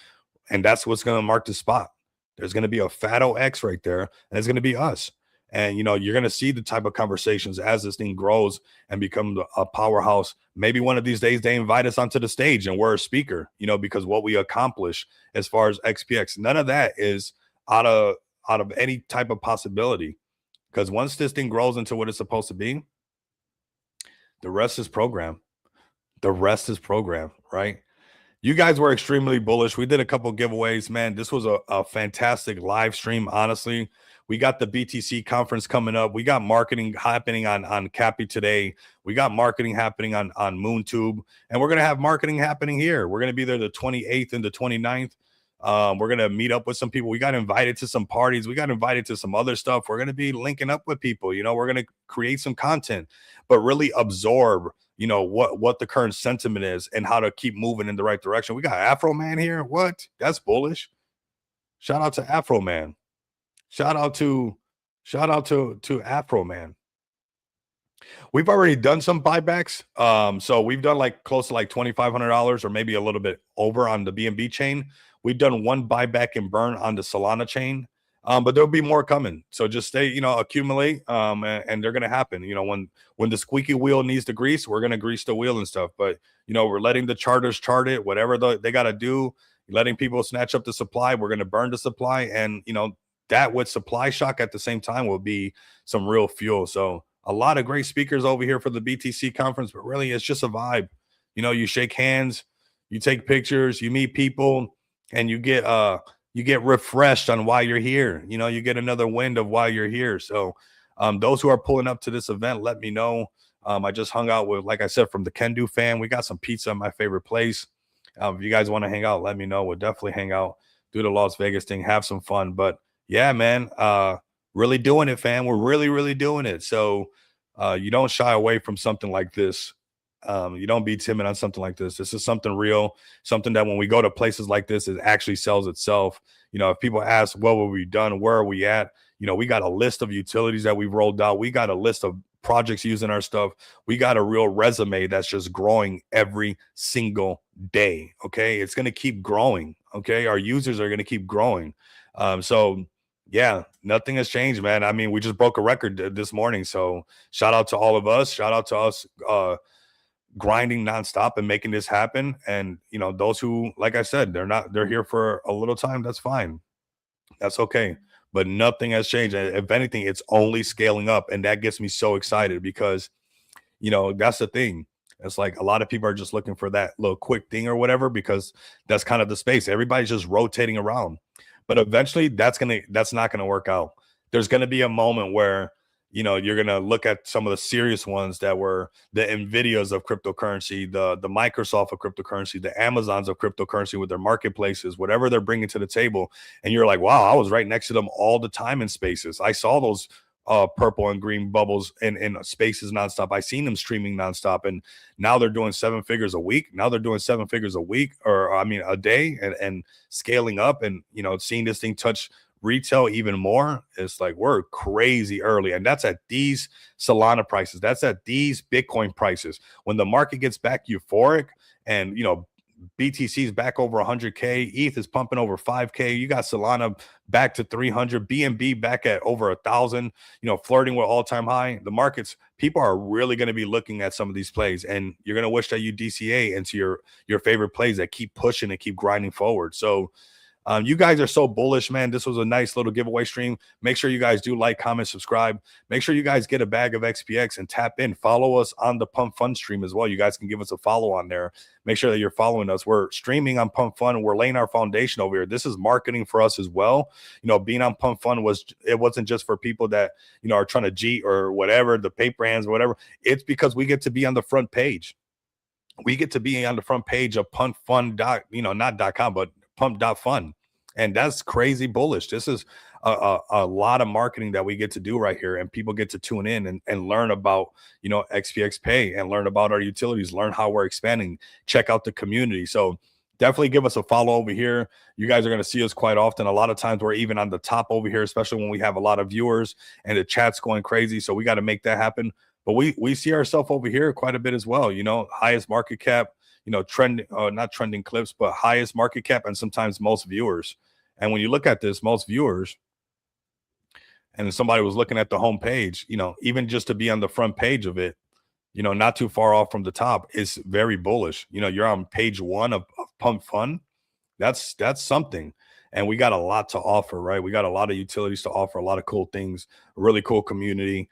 and that's what's going to mark the spot. There's going to be a fat X right there, and it's going to be us. And, you're going to see the type of conversations as this thing grows and become a powerhouse. Maybe one of these days they invite us onto the stage and we're a speaker, because what we accomplish as far as XPX, none of that is out of any type of possibility. Because once this thing grows into what it's supposed to be, the rest is program. Right? You guys were extremely bullish. We did a couple giveaways, man. This was a fantastic live stream, honestly. We got the BTC conference coming up. We got marketing happening on Cappy today. We got marketing happening on MoonTube. And we're going to have marketing happening here. We're going to be there the 28th and the 29th. We're going to meet up with some people. We got invited to some parties. We got invited to some other stuff. We're going to be linking up with people. We're going to create some content, but really absorb, what the current sentiment is and how to keep moving in the right direction. We got Afro Man here. What? That's bullish. Shout out to Afro Man. Shout out to shout out to Afro Man. We've already done some buybacks. So we've done like close to like $2,500 or maybe a little bit over on the BNB chain. We've done one buyback and burn on the Solana chain. But there'll be more coming. So just stay, accumulate. And they're gonna happen. When the squeaky wheel needs to grease, we're gonna grease the wheel and stuff. But we're letting the charters chart it, whatever they gotta do, letting people snatch up the supply. We're gonna burn the supply, and that with supply shock at the same time will be some real fuel. So a lot of great speakers over here for the BTC conference, but really it's just a vibe. You shake hands, you take pictures, you meet people, and you get refreshed on why you're here. You get another wind of why you're here. So those who are pulling up to this event, let me know. I just hung out with, like I said, from the Can Do fan. We got some pizza at my favorite place. If you guys want to hang out, let me know. We'll definitely hang out, do the Las Vegas thing, have some fun. But yeah, man, really doing it, fam. We're really, really doing it. So you don't shy away from something like this. You don't be timid on something like this. This is something real, something that when we go to places like this, it actually sells itself. If people ask, what have we done? Where are we at? We got a list of utilities that we've rolled out. We got a list of projects using our stuff. We got a real resume that's just growing every single day. Okay. It's going to keep growing. Okay. Our users are going to keep growing. So yeah, nothing has changed, man. I mean, we just broke a record this morning. So shout out to all of us. Shout out to us grinding nonstop and making this happen. And those who, like I said, they're here for a little time. That's fine. That's okay. But nothing has changed. If anything, it's only scaling up. And that gets me so excited because that's the thing. It's like a lot of people are just looking for that little quick thing or whatever, because that's kind of the space. Everybody's just rotating around. But eventually that's not gonna work out. There's gonna be a moment where you're gonna look at some of the serious ones that were the Nvidias of cryptocurrency, the Microsoft of cryptocurrency, the Amazons of cryptocurrency with their marketplaces, whatever they're bringing to the table, and you're like, wow, I was right next to them all the time in spaces. I saw those purple and green bubbles in spaces nonstop. I seen them streaming nonstop, and now they're doing 7 figures a week. Now they're doing 7 figures a week, or I mean a day, and scaling up, and seeing this thing touch retail even more. It's like we're crazy early, and that's at these Solana prices. That's at these Bitcoin prices. When the market gets back euphoric, and BTC's back over 100K, ETH is pumping over 5K. You got Solana back to 300, BNB back at over 1,000, flirting with all-time high. The markets, people are really going to be looking at some of these plays, and you're going to wish that you DCA into your favorite plays that keep pushing and keep grinding forward. So you guys are so bullish, man. This was a nice little giveaway stream. Make sure you guys do like, comment, subscribe. Make sure you guys get a bag of XPX and tap in. Follow us on the Pump Fun stream as well. You guys can give us a follow on there. Make sure that you're following us. We're streaming on Pump Fun. We're laying our foundation over here. This is marketing for us as well. Being on Pump Fun wasn't just for people that are trying to cheat or whatever, the pay brands or whatever. It's because we get to be on the front page. We get to be on the front page of Pump Fun not .com, but pump.fun. And that's crazy bullish. This is a lot of marketing that we get to do right here, and people get to tune in and learn about XPX Pay, and learn about our utilities, learn how we're expanding, check out the community. So definitely give us a follow over here. You guys are going to see us quite often. A lot of times we're even on the top over here, especially when we have a lot of viewers and the chat's going crazy. So we got to make that happen. But we see ourselves over here quite a bit as well. Highest market cap, trending, not trending clips, but highest market cap, and sometimes most viewers. And when you look at this, most viewers, and somebody was looking at the home page, even just to be on the front page of it, not too far off from the top, is very bullish. You're on page 1 of Pump Fun. That's something. And we got a lot to offer, right? We got a lot of utilities to offer, a lot of cool things, a really cool community,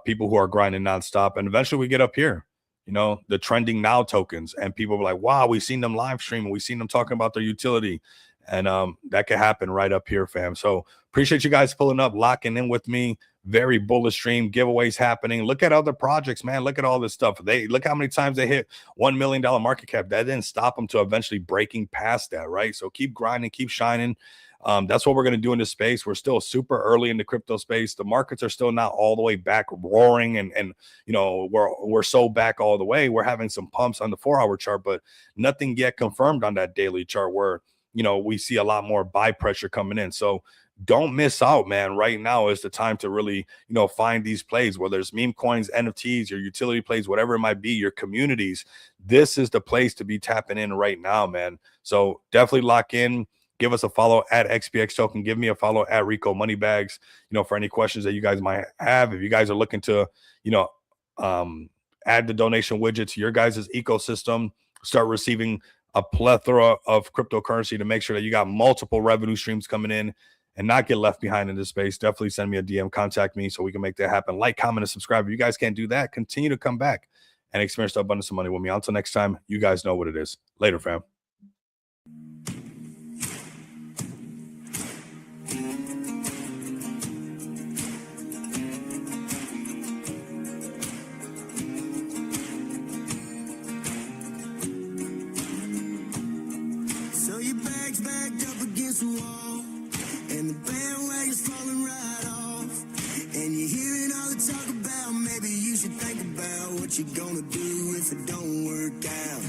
people who are grinding nonstop. And eventually we get up here, the trending now tokens, and people were like, wow, we seen them live streaming. We seen them talking about their utility. And that could happen right up here, fam. So appreciate you guys pulling up, locking in with me. Very bullish stream, giveaways happening. Look at other projects, man. Look at all this stuff. Look how many times they hit $1 million market cap. That didn't stop them to eventually breaking past that, right? So keep grinding, keep shining. That's what we're going to do in this space. We're still super early in the crypto space. The markets are still not all the way back roaring, and we're so back all the way. We're having some pumps on the 4-hour chart, but nothing yet confirmed on that daily chart where we see a lot more buy pressure coming in. So don't miss out, man. Right now is the time to really, find these plays, whether it's meme coins, NFTs, your utility plays, whatever it might be, your communities. This is the place to be tapping in right now, man. So definitely lock in. Give us a follow at XPX Token. Give me a follow at Rico Moneybags, for any questions that you guys might have. If you guys are looking to, add the donation widget to your guys' ecosystem, start receiving a plethora of cryptocurrency to make sure that you got multiple revenue streams coming in and not get left behind in this space, definitely send me a DM, contact me so we can make that happen. Like, comment, and subscribe. If you guys can't do that, continue to come back and experience the abundance of money with me. Until next time, you guys know what it is. Later, fam. So your bag's backed up against the wall, and the bandwagon's falling right off. And you're hearing all the talk about maybe you should think about what you're gonna do if it don't work out.